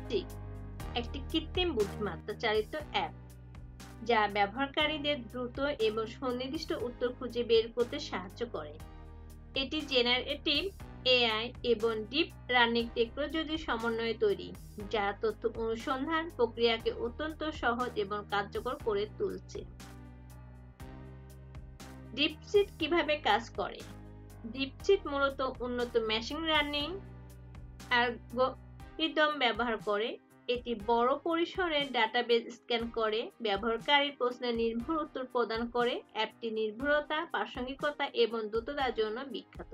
DeepSeek একটি কৃত্রিম বুদ্ধিমত্তা চালিত অ্যাপ যা ব্যবহারকারীদের দ্রুত এবং সুনির্দিষ্ট উত্তর খুঁজে বের করতে সাহায্য করে। এটি জেনারেটিভ এআই এবং ডিপ লার্নিং টেকনোলজির সমন্বয়ে তৈরি, যা তথ্য অনুসন্ধান প্রক্রিয়াকে অত্যন্ত সহজ এবং কার্যকর করে তুলছে। ডিপসিক কিভাবে কাজ করে? ডিপসিক মূলত উন্নত মেশিন লার্নিং অ্যালগরিদম ব্যবহার করে। এটি বড় পরিসরের ডাটাবেজ স্ক্যান করে ব্যবহারকারীর প্রশ্নের নির্ভুল উত্তর প্রদান করে। অ্যাপটি নির্ভুলতা, প্রাসঙ্গিকতা এবং দ্রুততার জন্য বিখ্যাত।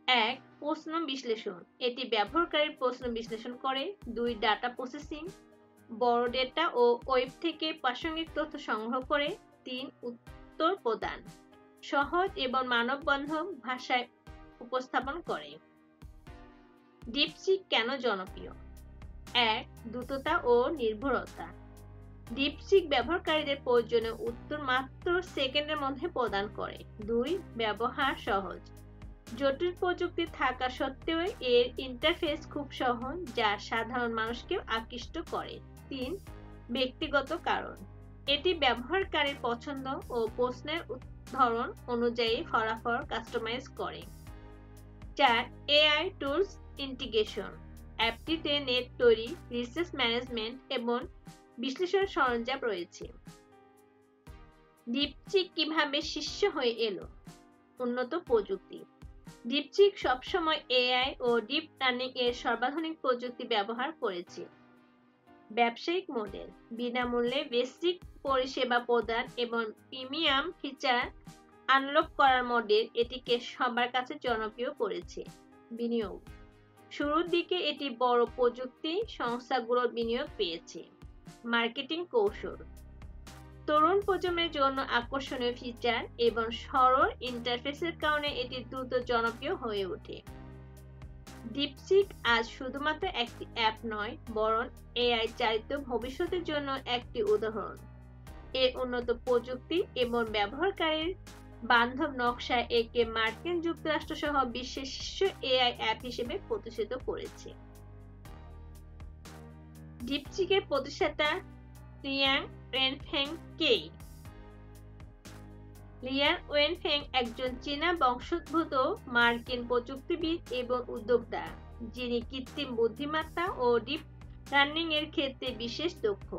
1. প্রশ্ন বিশ্লেষণ। এটি ব্যবহারকারীর প্রশ্ন বিশ্লেষণ করে। 2. Data processing. বড় ডেটা ও ওয়েব থেকে প্রাসঙ্গিক তথ্য সংগ্রহ করে। 3. উত্তর প্রদান। সহজ এবং মানববান্ধব ভাষায় উপস্থাপন করে। ডিপসিক কেন জনপ্রিয়? 1. দ্রুততা ও নির্ভুলতা। ডিপসিক ব্যবহারকারীদের প্রয়োজনীয় উত্তর মাত্র সেকেন্ডের মধ্যে প্রদান করে। 2. ব্যবহার সহজ। জটিল প্রযুক্তি থাকা সত্ত্বেও এর ইন্টারফেস খুব সহজ, যা সাধারণ মানুষকে আকৃষ্ট করে। 3. ব্যক্তিগত কারণ। এটি ব্যবহারকারীর পছন্দ ও প্রশ্নের ধরন অনুযায়ী ফলাফল কাস্টমাইজ করে। 4. AI tools integration. অ্যাপটিতে নেট তৈরি, রিসার্চ ম্যানেজমেন্ট এবং বিশ্লেষণ সরঞ্জাম রয়েছে। ডিপসিক কিভাবে শীর্ষ হয়ে এলো? উন্নত প্রযুক্তি। ডিপসিক সবসময় এআই ও ডিপ লার্নিং এর সর্বাধুনিক প্রযুক্তি ব্যবহার করেছে। ব্যবসায়িক মডেল। বিনামূল্যে বেসিক পরিষেবা প্রদান এবং প্রিমিয়াম ফিচার আনলক করার মডেল এটিকে সবার কাছে জনপ্রিয় করেছে। বিনিয়োগ। শুরুর দিকে এটি বড় প্রযুক্তি সংস্থাগুলোর বিনিয়োগ পেয়েছে। মার্কেটিং কৌশল। তরুণ প্রজন্মের জন্য আকর্ষণীয় ফিচার এবং সরল ইন্টারফেসের কারণে এটি দ্রুত জনপ্রিয় হয়ে ওঠে। ডিপসিক আজ শুধুমাত্র একটি অ্যাপ নয়, বরং এআই চালিত ভবিষ্যতের জন্য একটি উদাহরণ। এর উন্নত প্রযুক্তি এবং ব্যবহারকারীর বান্ধব নকশা একে মার্কিন যুক্তরাষ্ট্র সহ বিশ্বের শীর্ষ এআই অ্যাপ হিসেবে প্রতিষ্ঠিত করেছে। ডিপসিকের প্রতিষ্ঠাতা লিয়াং ওয়েনফেং কে? লিয়াং ওয়েনফেং একজন চীনা বংশোদ্ভূত মার্কিন প্রযুক্তিবিদ এবং উদ্যোক্তা, যিনি কৃত্রিম বুদ্ধিমত্তা ও ডিপ লার্নিং এর ক্ষেত্রে বিশেষ দক্ষ।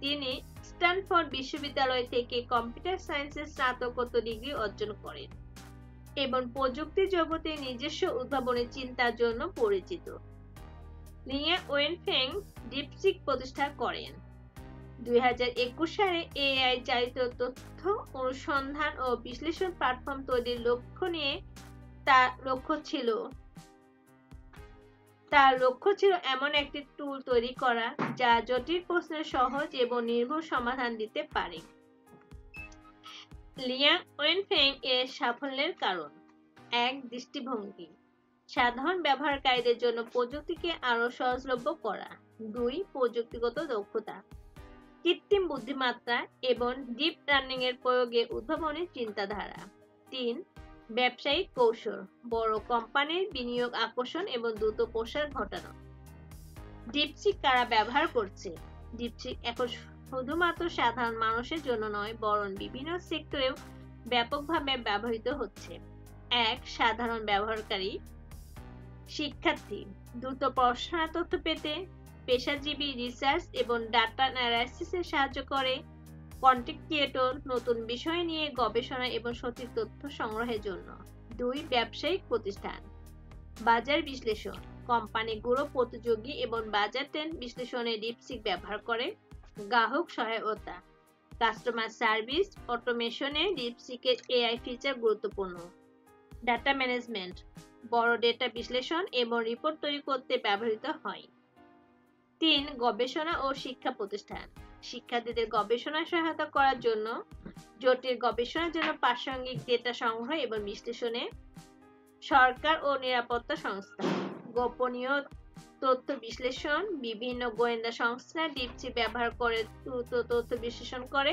তিনি স্ট্যানফোর্ড বিশ্ববিদ্যালয় থেকে কম্পিউটার সায়েন্সের স্নাতকোত্তর ডিগ্রি অর্জন করেন এবং প্রযুক্তি জগতে নিজস্ব উদ্ভাবনী চিন্তার জন্য পরিচিত। লিয়াং ওয়েনফেং ডিপসিক প্রতিষ্ঠা করেন। 2021 সালে এআই চালিত তথ্য অনুসন্ধান ও বিশ্লেষণ প্ল্যাটফর্ম তৈরির লক্ষ্য নিয়ে তার লক্ষ্য ছিল এমন একটি টুল তৈরি করা যা জটিল প্রশ্নের সহজ এবং নির্ভুল সমাধান দিতে পারে। লিয়াং ওয়েনফেং এর সাফল্যের কারণ। 1. দৃষ্টিভঙ্গি। সাধারণ ব্যবহারকারীদের জন্য প্রযুক্তিকে আরো সহজলভ্য করা। 2. প্রযুক্তিগত দক্ষতা। কৃত্রিম বুদ্ধিমত্তা এবং ডিপ লার্নিং এর প্রয়োগে উদ্ভাবনী চিন্তাধারা। 3. ব্যবসায়িক কৌশল। বড় কোম্পানির বিনিয়োগ আকর্ষণ এবং দ্রুত প্রসার ঘটানো। ডিপসিক কারা ব্যবহার করছে? ডিপসিক এখন শুধুমাত্র সাধারণ মানুষের জন্য নয়, বরং বিভিন্ন সেক্টরেও ব্যাপকভাবে ব্যবহৃত হচ্ছে। 1. সাধারণ ব্যবহারকারী। শিক্ষার্থী দ্রুত পড়াশোনার তথ্য পেতে, পেশাজীবী রিসার্চ এবং ডাটা অ্যানালাইসিসে সাহায্য করে। কন্টেন্ট ক্রিয়েটর নতুন বিষয় নিয়ে গবেষণা এবং সঠিক তথ্য সংগ্রহের জন্য। 2. ব্যবসায়িক প্রতিষ্ঠান। বাজার বিশ্লেষণ। কোম্পানিগুলো প্রতিযোগী এবং বাজার ট্রেন্ড বিশ্লেষণে ডিপসিক ব্যবহার করে। গ্রাহক সহায়তা। কাস্টমার সার্ভিস অটোমেশনে ডিপসিকের এআই ফিচার গুরুত্বপূর্ণ। Data management. বড় ডেটা বিশ্লেষণ এবং রিপোর্ট তৈরি করতে ব্যবহৃত হয়। 3. গবেষণা ও শিক্ষা প্রতিষ্ঠান। শিক্ষার্থীদের গবেষণায় সহায়তা করার জন্য, জটিল গবেষণার জন্য প্রাসঙ্গিক ডেটা সংগ্রহ এবং বিশ্লেষণে। সরকার ও নিরাপত্তা সংস্থা। গোপনীয় তথ্য বিশ্লেষণ। বিভিন্ন গোয়েন্দা সংস্থা ডিপসিক ব্যবহার করে দ্রুত তথ্য বিশ্লেষণ করে।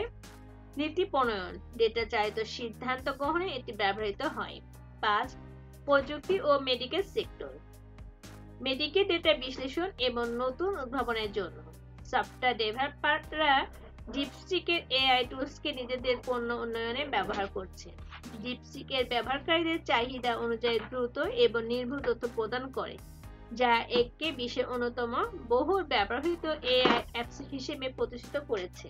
নীতি প্রণয়ন। ডেটা চালিত সিদ্ধান্ত গ্রহণে এটি ব্যবহৃত হয়। 5. প্রযুক্তি ও মেডিকেল সেক্টর। মেডিকেল ডেটা বিশ্লেষণ এবং নতুন উদ্ভাবনের জন্য সফটওয়্যার ডেভেলপাররা ডিপসিকের এআই টুলসকে নিজেদের পণ্য উন্নয়নে ব্যবহার করছে। ডিপসিকের ব্যবহারকারীদের চাহিদা অনুযায়ী দ্রুত এবং নির্ভুল তথ্য প্রদান করে, যা একে বিশ্বের অন্যতম বহুল ব্যবহৃত এআই অ্যাপস হিসেবে প্রতিষ্ঠিত করেছে।